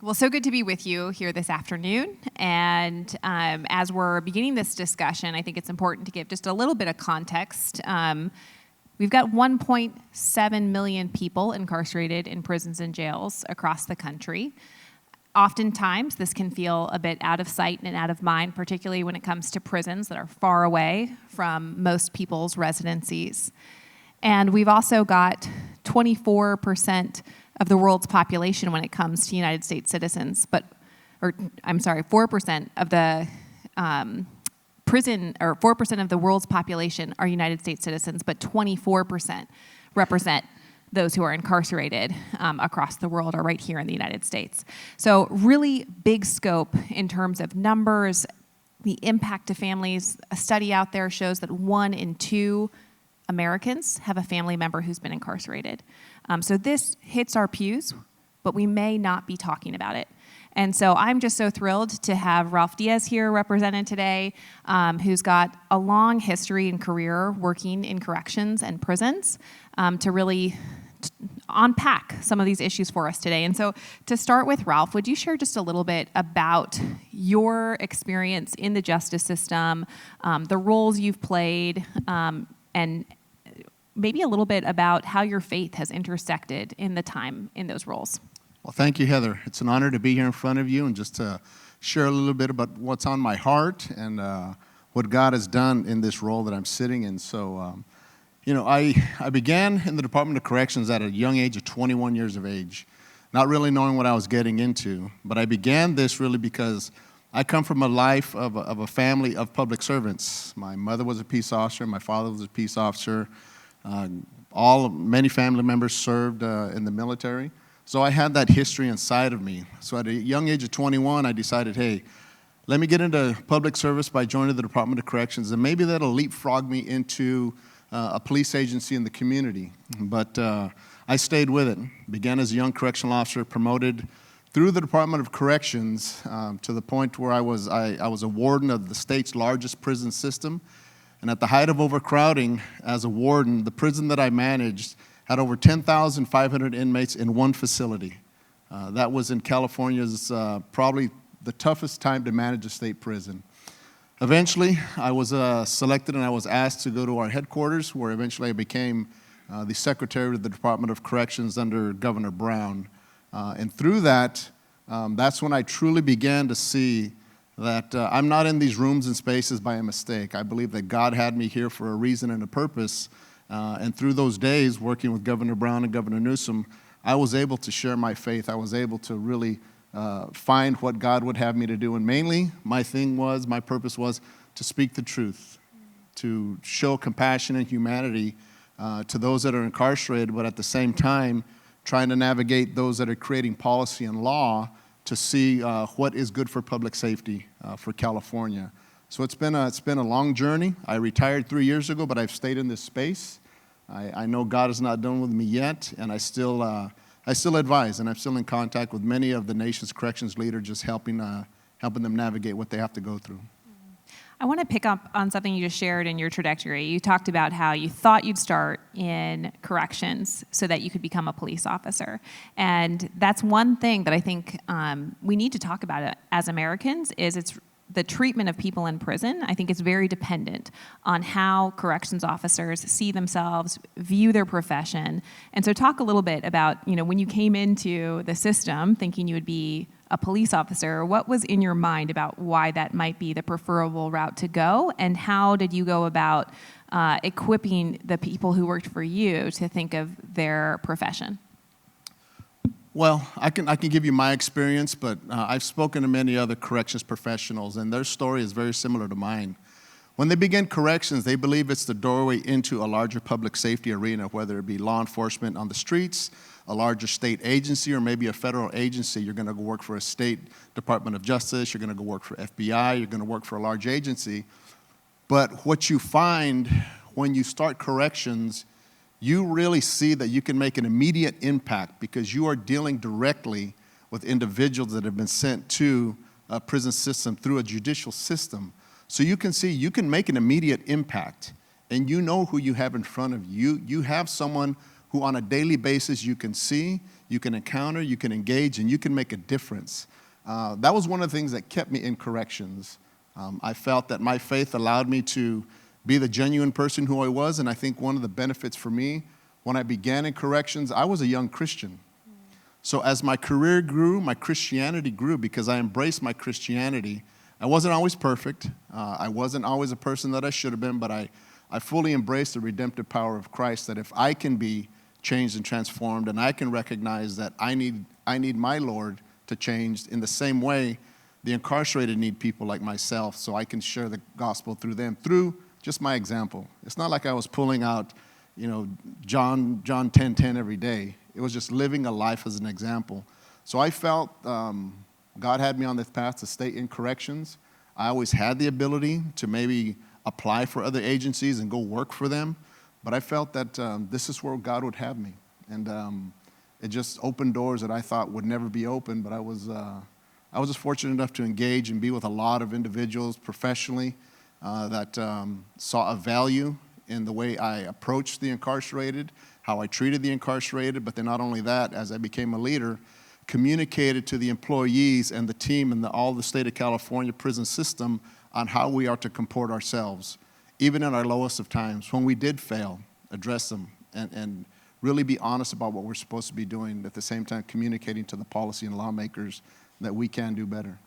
Well, so good to be with you here this afternoon. And as we're beginning this discussion, I think it's important to give just a little bit of context. We've got 1.7 million people incarcerated in prisons and jails across the country. Oftentimes, this can feel a bit out of sight and out of mind, particularly when it comes to prisons that are far away from most people's residencies. And we've also got 24% of the world's population when it comes to United States citizens, 4% of the 4% of the world's population are United States citizens, but 24% represent those who are incarcerated across the world are right here in the United States. So really big scope in terms of numbers, the impact to families. A study out there shows that 1 in 2 Americans have a family member who's been incarcerated. So this hits our pews, but we may not be talking about it. And so I'm just so thrilled to have Ralph Diaz here represented today, who's got a long history and career working in corrections and prisons to really unpack some of these issues for us today. And so to start with, Ralph, would you share just a little bit about your experience in the justice system, the roles you've played, and maybe a little bit about how your faith has intersected in the time in those roles? Well, thank you, Heather. It's an honor to be here in front of you and just to share a little bit about what's on my heart and what God has done in this role that I'm sitting in. So, I began in the Department of Corrections at a young age of 21 years of age, not really knowing what I was getting into. But I began this really because I come from a life of a family of public servants. My mother was a peace officer. My father was a peace officer. Many family members served in the military. So I had that history inside of me. So at a young age of 21, I decided, hey, let me get into public service by joining the Department of Corrections, and maybe that'll leapfrog me into a police agency in the community. But I stayed with it. Began as a young correctional officer, promoted through the Department of Corrections to the point where I was a warden of the state's largest prison system. And at the height of overcrowding, as a warden, the prison that I managed had over 10,500 inmates in one facility. That was in California's probably the toughest time to manage a state prison. Eventually, I was selected and I was asked to go to our headquarters, where eventually I became the secretary of the Department of Corrections under Governor Brown. And through that, that's when I truly began to see that I'm not in these rooms and spaces by a mistake. I believe that God had me here for a reason and a purpose. And through those days, working with Governor Brown and Governor Newsom, I was able to share my faith. I was able to really find what God would have me to do. And mainly, my purpose was to speak the truth, to show compassion and humanity to those that are incarcerated, but at the same time, trying to navigate those that are creating policy and law to see what is good for public safety for California. So it's been a long journey. I retired 3 years ago, but I've stayed in this space. I know God is not done with me yet, and I still advise, and I'm still in contact with many of the nation's corrections leaders, just helping them navigate what they have to go through. I want to pick up on something you just shared in your trajectory. You talked about how you thought you'd start in corrections so that you could become a police officer. And that's one thing that I think we need to talk about as Americans is it's the treatment of people in prison. I think is very dependent on how corrections officers see themselves, view their profession. And so talk a little bit about, when you came into the system thinking you would be a police officer, what was in your mind about why that might be the preferable route to go, and how did you go about equipping the people who worked for you to think of their profession? Well, I can give you my experience, but I've spoken to many other corrections professionals, and their story is very similar to mine. When they begin corrections, they believe it's the doorway into a larger public safety arena, whether it be law enforcement on the streets, a larger state agency, or maybe a federal agency. You're going to go work for a state Department of Justice, you're going to go work for FBI, you're going to work for a large agency. But what you find when you start corrections, you really see that you can make an immediate impact because you are dealing directly with individuals that have been sent to a prison system through a judicial system. So you can see you can make an immediate impact, and you know who you have in front of you. You have someone who on a daily basis you can see, you can encounter, you can engage, and you can make a difference. That was one of the things that kept me in corrections. I felt that my faith allowed me to be the genuine person who I was, and I think one of the benefits for me, when I began in corrections, I was a young Christian. So as my career grew, my Christianity grew because I embraced my Christianity. I wasn't always perfect. I wasn't always a person that I should have been, but I fully embraced the redemptive power of Christ, that if I can be changed and transformed, and I can recognize that I need my Lord to change in the same way the incarcerated need people like myself, so I can share the gospel through them, through just my example. It's not like I was pulling out, John 10:10 every day. It was just living a life as an example. So I felt God had me on this path to stay in corrections. I always had the ability to maybe apply for other agencies and go work for them, but I felt that this is where God would have me. And it just opened doors that I thought would never be open, but I was just fortunate enough to engage and be with a lot of individuals professionally that saw a value in the way I approached the incarcerated, how I treated the incarcerated, but then not only that, as I became a leader, communicated to the employees and the team and all the state of California prison system on how we are to comport ourselves, even in our lowest of times. When we did fail, address them and really be honest about what we're supposed to be doing, at the same time communicating to the policy and lawmakers that we can do better.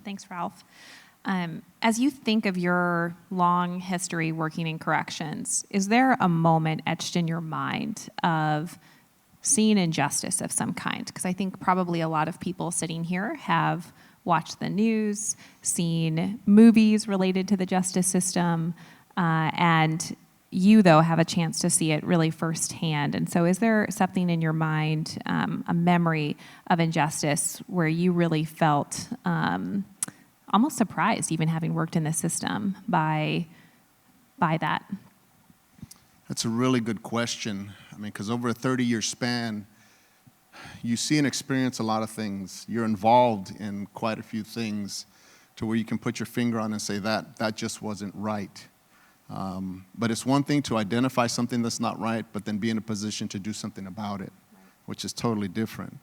Thanks, Ralph. As you think of your long history working in corrections, is there a moment etched in your mind of seeing injustice of some kind? Because I think probably a lot of people sitting here have watched the news, seen movies related to the justice system, and you, though, have a chance to see it really firsthand. And so is there something in your mind, a memory of injustice where you really felt almost surprised, even having worked in the system, by that? That's a really good question. I mean, because over a 30-year span, you see and experience a lot of things. You're involved in quite a few things to where you can put your finger on and say that just wasn't right. But it's one thing to identify something that's not right, but then be in a position to do something about it, which is totally different.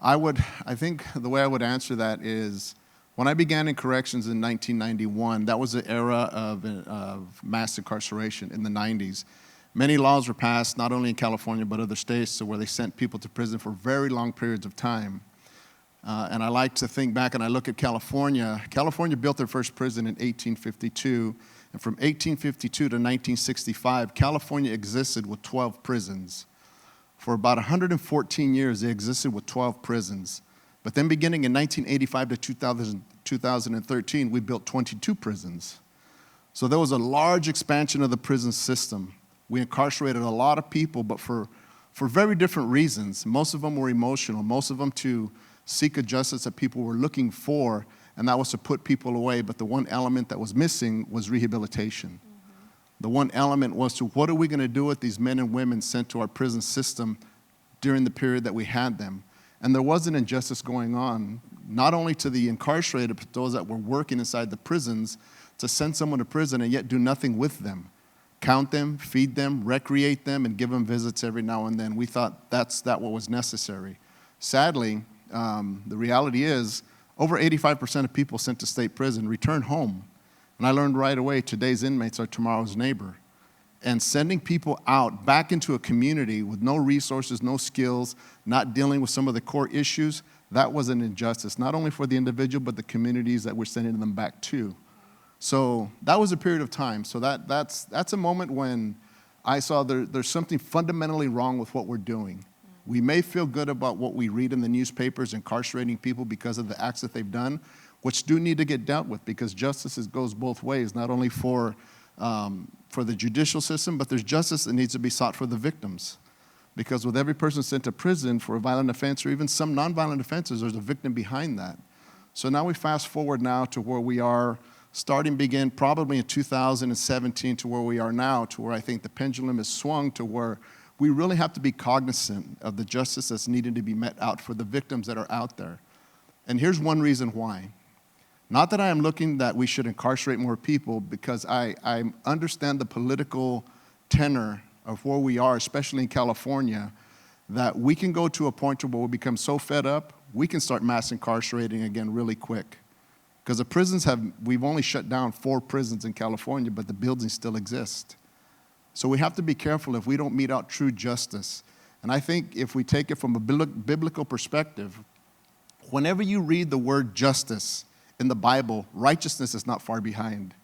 I think the way I would answer that is, when I began in corrections in 1991, that was the era of mass incarceration in the 90s. Many laws were passed, not only in California, but other states, so where they sent people to prison for very long periods of time. And I like to think back, and I look at California. California built their first prison in 1852, and from 1852 to 1965, California existed with 12 prisons. For about 114 years, they existed with 12 prisons. But then beginning in 1985 to 2013, we built 22 prisons. So there was a large expansion of the prison system. We incarcerated a lot of people, but for very different reasons. Most of them were emotional. Most of them to seek a justice that people were looking for, and that was to put people away. But the one element that was missing was rehabilitation. Mm-hmm. The one element was to, what are we going to do with these men and women sent to our prison system during the period that we had them? And there was an injustice going on, not only to the incarcerated, but those that were working inside the prisons, to send someone to prison and yet do nothing with them. Count them, feed them, recreate them, and give them visits every now and then. We thought that what was necessary. Sadly, the reality is, over 85% of people sent to state prison return home. And I learned right away, today's inmates are tomorrow's neighbor. And sending people out back into a community with no resources, no skills, not dealing with some of the core issues, that was an injustice, not only for the individual, but the communities that we're sending them back to. So that was a period of time. So that's a moment when I saw there's something fundamentally wrong with what we're doing. We may feel good about what we read in the newspapers, incarcerating people because of the acts that they've done, which do need to get dealt with, because justice goes both ways, not only for the judicial system, but there's justice that needs to be sought for the victims. Because with every person sent to prison for a violent offense, or even some nonviolent offenses, there's a victim behind that. So now we fast forward now to where we are, begin probably in 2017 to where we are now, to where I think the pendulum is swung to where we really have to be cognizant of the justice that's needed to be met out for the victims that are out there. And here's one reason why. Not that I am looking that we should incarcerate more people, because I understand the political tenor of where we are, especially in California, that we can go to a point where we become so fed up, we can start mass incarcerating again really quick. Because the prisons we've only shut down 4 prisons in California, but the buildings still exist. So we have to be careful if we don't mete out true justice. And I think if we take it from a biblical perspective, whenever you read the word justice in the Bible, righteousness is not far behind.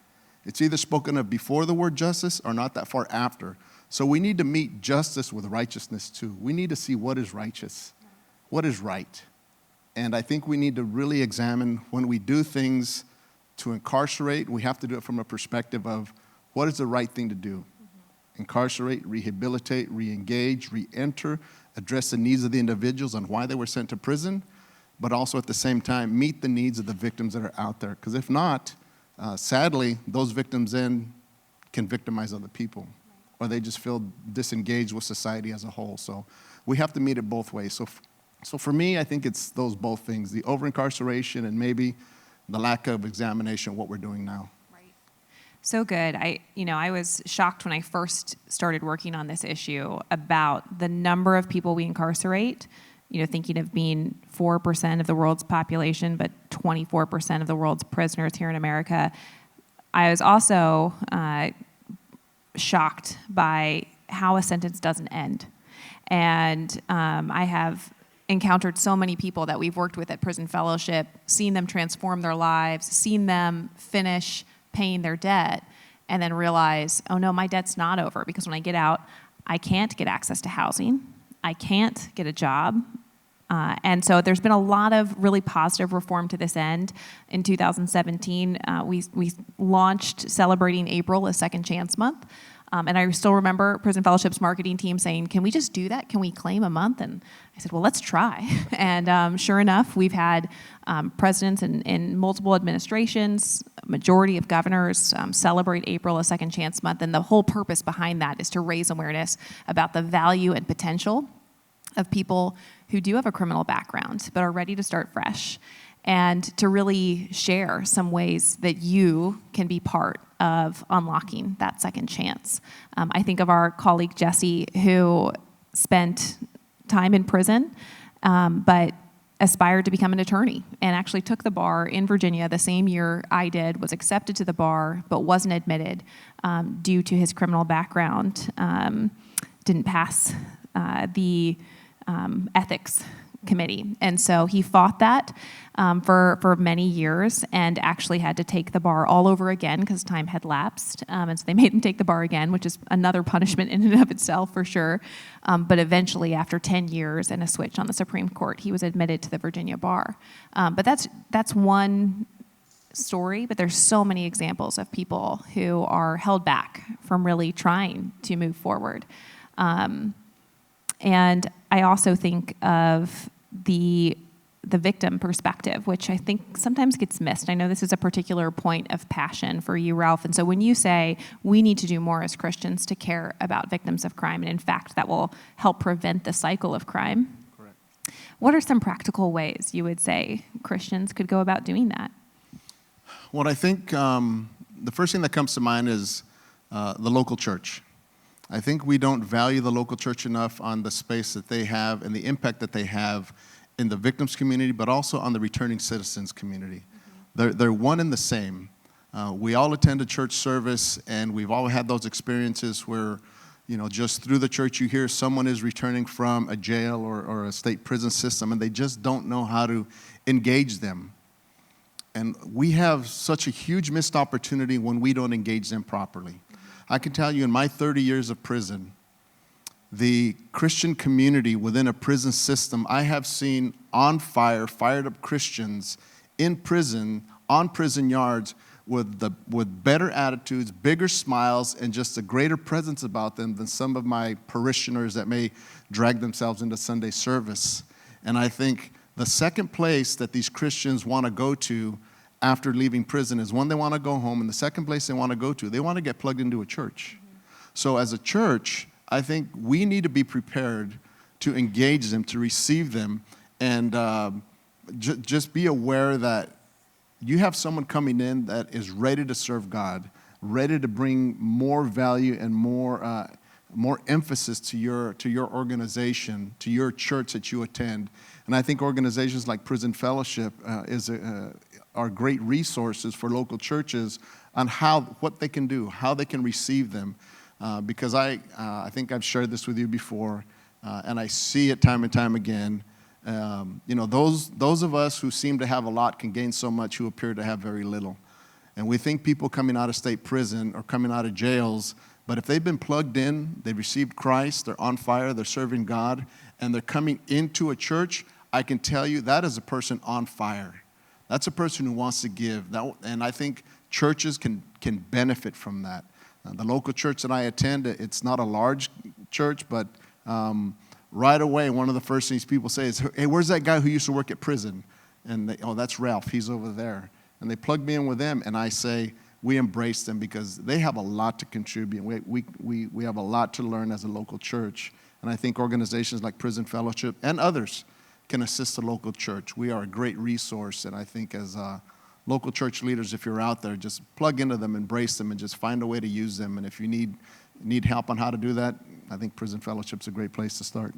It's either spoken of before the word justice or not that far after. So we need to meet justice with righteousness too. We need to see what is righteous, what is right. And I think we need to really examine when we do things to incarcerate, we have to do it from a perspective of what is the right thing to do. Incarcerate, rehabilitate, re-engage, re-enter, address the needs of the individuals and why they were sent to prison, but also at the same time meet the needs of the victims that are out there. Because if not, sadly, those victims then can victimize other people, or they just feel disengaged with society as a whole. So we have to meet it both ways. So for me, I think it's those both things, the over-incarceration and maybe the lack of examination of what we're doing now. Right. So good. I was shocked when I first started working on this issue about the number of people we incarcerate, thinking of being 4% of the world's population, but 24% of the world's prisoners here in America. I was also shocked by how a sentence doesn't end. And I have encountered so many people that we've worked with at Prison Fellowship, seen them transform their lives, seen them finish paying their debt, and then realize, oh no, my debt's not over, because when I get out, I can't get access to housing, I can't get a job. And so there's been a lot of really positive reform to this end. In 2017, we launched Celebrating April, a Second Chance Month. And I still remember Prison Fellowship's marketing team saying, can we just do that? Can we claim a month? And I said, well, let's try. And sure enough, we've had presidents in multiple administrations, majority of governors celebrate April, a Second Chance Month. And the whole purpose behind that is to raise awareness about the value and potential of people who do have a criminal background but are ready to start fresh, and to really share some ways that you can be part of unlocking that second chance. I think of our colleague Jesse, who spent time in prison, but aspired to become an attorney and actually took the bar in Virginia the same year I did, was accepted to the bar, but wasn't admitted due to his criminal background. Didn't pass the ethics committee. And so he fought that for many years and actually had to take the bar all over again because time had lapsed. And so they made him take the bar again, which is another punishment in and of itself for sure. But eventually, after 10 years and a switch on the Supreme Court, he was admitted to the Virginia bar. But that's one story, but there's so many examples of people who are held back from really trying to move forward. And I also think of the victim perspective, which I think sometimes gets missed. I know this is a particular point of passion for you, Ralph. And so when you say we need to do more as Christians to care about victims of crime, and in fact that will help prevent the cycle of crime, Correct. What are some practical ways you would say Christians could go about doing that? Well, I think the first thing that comes to mind is the local church. I think we don't value the local church enough on the space that they have and the impact that they have in the victims community, but also on the returning citizens community. Mm-hmm. They're one and the same. We all attend a church service, and we've all had those experiences where, just through the church you hear someone is returning from a jail or a state prison system, and they just don't know how to engage them. And we have such a huge missed opportunity when we don't engage them properly. I can tell you in my 30 years of prison, the Christian community within a prison system, I have seen on fire, fired up Christians in prison, on prison yards, with better attitudes, bigger smiles, and just a greater presence about them than some of my parishioners that may drag themselves into Sunday service. And I think the second place that these Christians want to go to after leaving prison is one, they want to go home, and the second place they want to go to, they want to get plugged into a church. Mm-hmm. So as a church, I think we need to be prepared to engage them, to receive them, and just be aware that you have someone coming in that is ready to serve God, ready to bring more value and more more emphasis to your organization, to your church that you attend. And I think organizations like Prison Fellowship are great resources for local churches on what they can do, how they can receive them. Because I think I've shared this with you before, and I see it time and time again. Those of us who seem to have a lot can gain so much who appear to have very little. And we think people coming out of state prison or coming out of jails, but if they've been plugged in, they've received Christ, they're on fire, they're serving God, and they're coming into a church, I can tell you that is a person on fire. That's a person who wants to give. And I think churches can benefit from that. The local church that I attend, it's not a large church, but right away, one of the first things people say is, hey, where's that guy who used to work at prison? And oh, that's Ralph, he's over there. And they plug me in with them, and I say, we embrace them because they have a lot to contribute. We have a lot to learn as a local church. And I think organizations like Prison Fellowship and others can assist the local church. We are a great resource, and I think as local church leaders, if you're out there, just plug into them, embrace them, and just find a way to use them. And if you need help on how to do that, I think Prison Fellowship's a great place to start.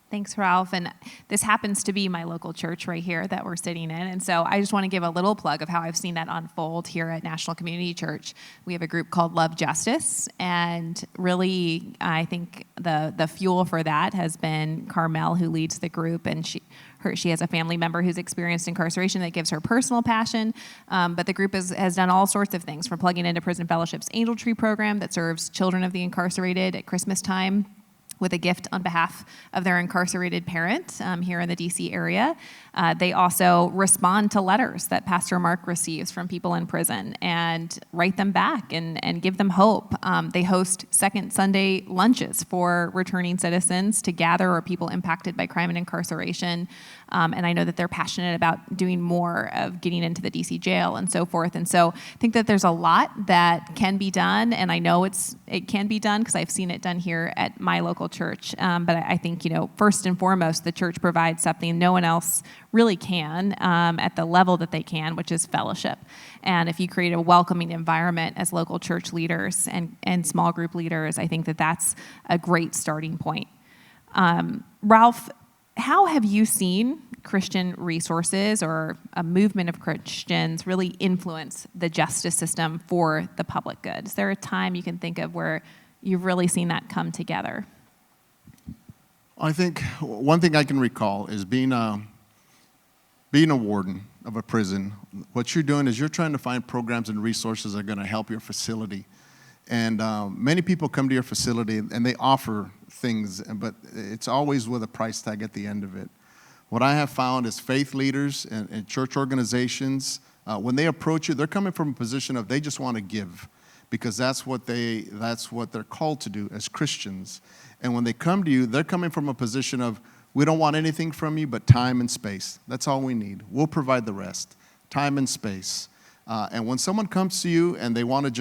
Thanks, Ralph. And this happens to be my local church right here that we're sitting in. And so I just want to give a little plug of how I've seen that unfold here at National Community Church. We have a group called Love Justice. And really, I think the fuel for that has been Carmel, who leads the group. And she has a family member who's experienced incarceration that gives her personal passion. But the group has done all sorts of things, from plugging into Prison Fellowship's Angel Tree program that serves children of the incarcerated at Christmas time with a gift on behalf of their incarcerated parent here in the D.C. area. They also respond to letters that Pastor Mark receives from people in prison and write them back and give them hope. They host second Sunday lunches for returning citizens to gather or people impacted by crime and incarceration. And I know that they're passionate about doing more of getting into the D.C. jail and so forth. And so I think that there's a lot that can be done, and I know it can be done because I've seen it done here at my local church. But I think, first and foremost, the church provides something no one else really can at the level that they can, which is fellowship. And if you create a welcoming environment as local church leaders and small group leaders, I think that that's a great starting point. Ralph, how have you seen Christian resources or a movement of Christians really influence the justice system for the public good? Is there a time you can think of where you've really seen that come together? I think one thing I can recall is being a warden of a prison. What you're doing is you're trying to find programs and resources that are going to help your facility. And many people come to your facility and they offer things, but it's always with a price tag at the end of it. What I have found is faith leaders and church organizations, when they approach you, they're coming from a position of they just want to give, because that's what they're called to do as Christians. And when they come to you, they're coming from a position of, we don't want anything from you but time and space. That's all we need. We'll provide the rest, time and space. And when someone comes to you and they want to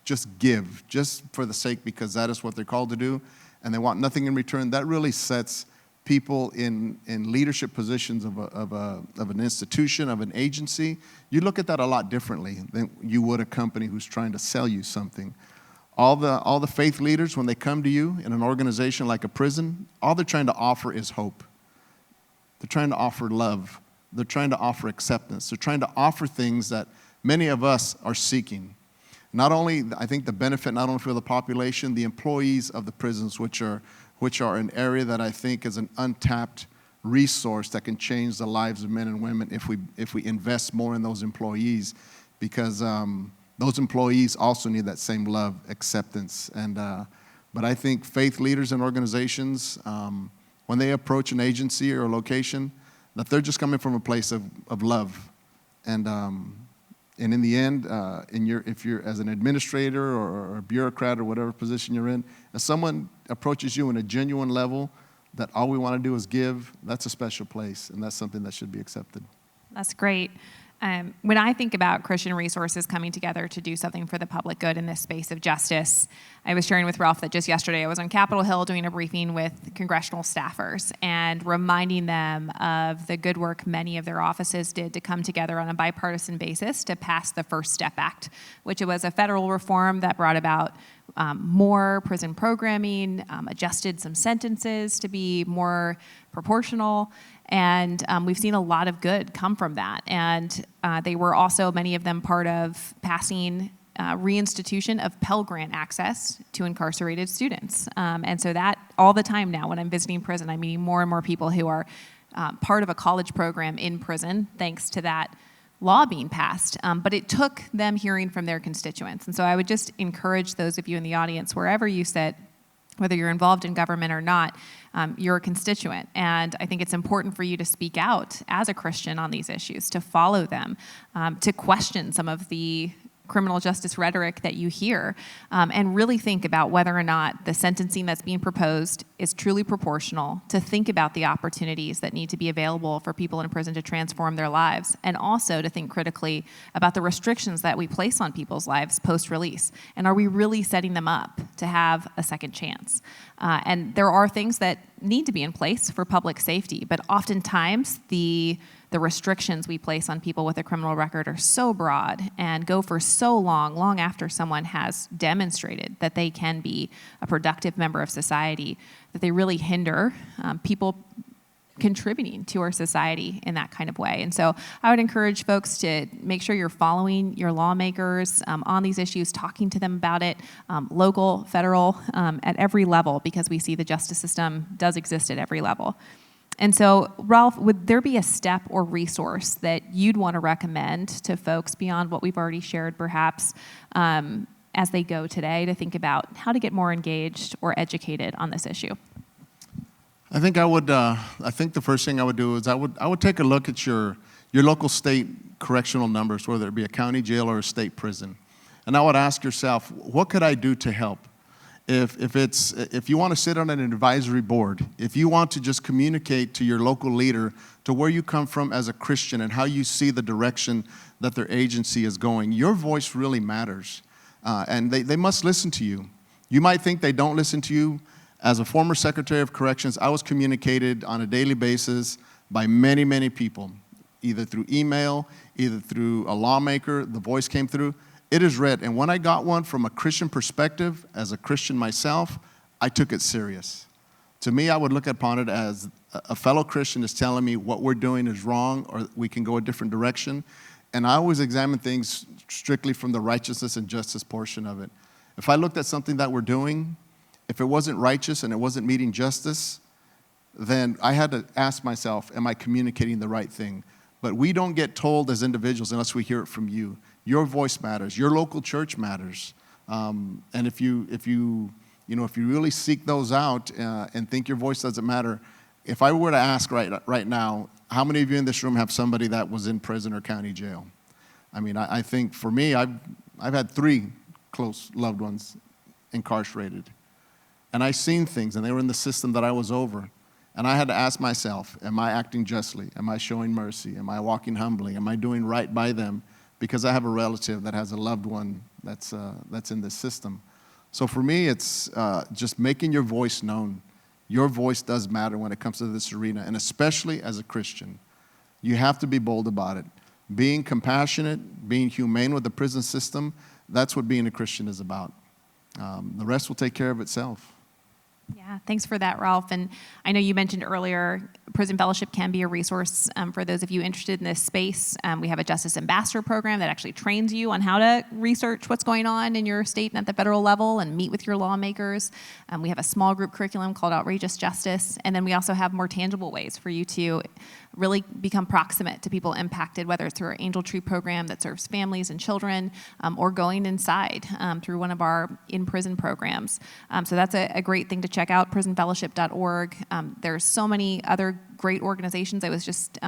just give, just for the sake, because that is what they're called to do, and they want nothing in return, that really sets people in leadership positions of an institution, of an agency. You look at that a lot differently than you would a company who's trying to sell you something. All the faith leaders, when they come to you in an organization like a prison, all they're trying to offer is hope. They're trying to offer love. They're trying to offer acceptance. They're trying to offer things that many of us are seeking. Not only, I think the benefit, not only for the population, the employees of the prisons, which are an area that I think is an untapped resource that can change the lives of men and women if we invest more in those employees, because those employees also need that same love, acceptance. But I think faith leaders and organizations, when they approach an agency or a location, that they're just coming from a place of love. And in the end, if you're as an administrator or a bureaucrat or whatever position you're in, if someone approaches you in a genuine level that all we want to do is give, that's a special place, and that's something that should be accepted. That's great. When I think about Christian resources coming together to do something for the public good in this space of justice, I was sharing with Ralph that just yesterday I was on Capitol Hill doing a briefing with congressional staffers and reminding them of the good work many of their offices did to come together on a bipartisan basis to pass the First Step Act, which was a federal reform that brought about more prison programming, adjusted some sentences to be more proportional, and we've seen a lot of good come from that. And they were also, many of them, part of passing reinstitution of Pell Grant access to incarcerated students. And so that, all the time now, when I'm visiting prison, I'm meeting more and more people who are part of a college program in prison, thanks to that law being passed. But it took them hearing from their constituents. And so I would just encourage those of you in the audience, wherever you sit, whether you're involved in government or not, you're a constituent. And I think it's important for you to speak out as a Christian on these issues, to follow them, to question some of the criminal justice rhetoric that you hear, and really think about whether or not the sentencing that's being proposed is truly proportional, to think about the opportunities that need to be available for people in prison to transform their lives, and also to think critically about the restrictions that we place on people's lives post-release. And are we really setting them up to have a second chance? And there are things that need to be in place for public safety, but oftentimes the restrictions we place on people with a criminal record are so broad and go for so long after someone has demonstrated that they can be a productive member of society, that they really hinder people contributing to our society in that kind of way. And so I would encourage folks to make sure you're following your lawmakers on these issues, talking to them about it, local, federal, at every level, because we see the justice system does exist at every level. And so, Ralph, would there be a step or resource that you'd want to recommend to folks beyond what we've already shared, perhaps, as they go today to think about how to get more engaged or educated on this issue? I think I would. I think the first thing I would do is I would take a look at your local state correctional numbers, whether it be a county jail or a state prison, and I would ask yourself, what could I do to help? If you want to sit on an advisory board, if you want to just communicate to your local leader to where you come from as a Christian and how you see the direction that their agency is going, your voice really matters, and they must listen to you. You might think they don't listen to you. As a former Secretary of Corrections, I was communicated on a daily basis by many people, either through email, either through a lawmaker. The voice came through. It is read, and when I got one from a Christian perspective, as a Christian myself, I took it serious. To me, I would look upon it as a fellow Christian is telling me what we're doing is wrong, or we can go a different direction, and I always examine things strictly from the righteousness and justice portion of it. If I looked at something that we're doing, if it wasn't righteous and it wasn't meeting justice, then I had to ask myself, am I communicating the right thing? But we don't get told as individuals unless we hear it from you. Your voice matters. Your local church matters. And if you really seek those out and think your voice doesn't matter, if I were to ask right now, how many of you in this room have somebody that was in prison or county jail? I mean, I think for me, I've had 3 close loved ones incarcerated, and I've seen things, and they were in the system that I was over. And I had to ask myself, am I acting justly? Am I showing mercy? Am I walking humbly? Am I doing right by them? Because I have a relative that has a loved one that's in this system. So for me, it's just making your voice known. Your voice does matter when it comes to this arena, and especially as a Christian. You have to be bold about it. Being compassionate, being humane with the prison system, that's what being a Christian is about. The rest will take care of itself. Yeah, thanks for that, Ralph. And I know you mentioned earlier, Prison Fellowship can be a resource for those of you interested in this space. We have a Justice Ambassador program that actually trains you on how to research what's going on in your state and at the federal level and meet with your lawmakers. We have a small group curriculum called Outrageous Justice. And then we also have more tangible ways for you to really become proximate to people impacted, whether it's through our Angel Tree program that serves families and children, or going inside through one of our in-prison programs. So that's a great thing to check out, prisonfellowship.org. There's so many other great organizations. I was just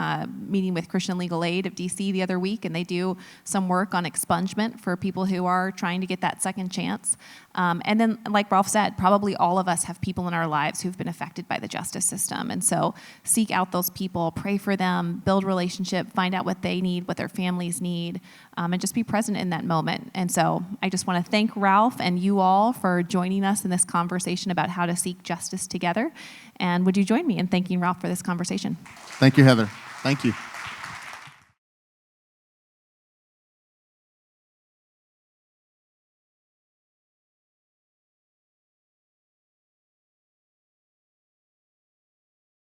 meeting with Christian Legal Aid of DC the other week, and they do some work on expungement for people who are trying to get that second chance. And then, like Ralph said, probably all of us have people in our lives who've been affected by the justice system. And so seek out those people, pray for them, build relationship, find out what they need, what their families need, and just be present in that moment. And so I just want to thank Ralph and you all for joining us in this conversation about how to seek justice together. And would you join me in thanking Ralph for this conversation? Thank you, Heather. Thank you.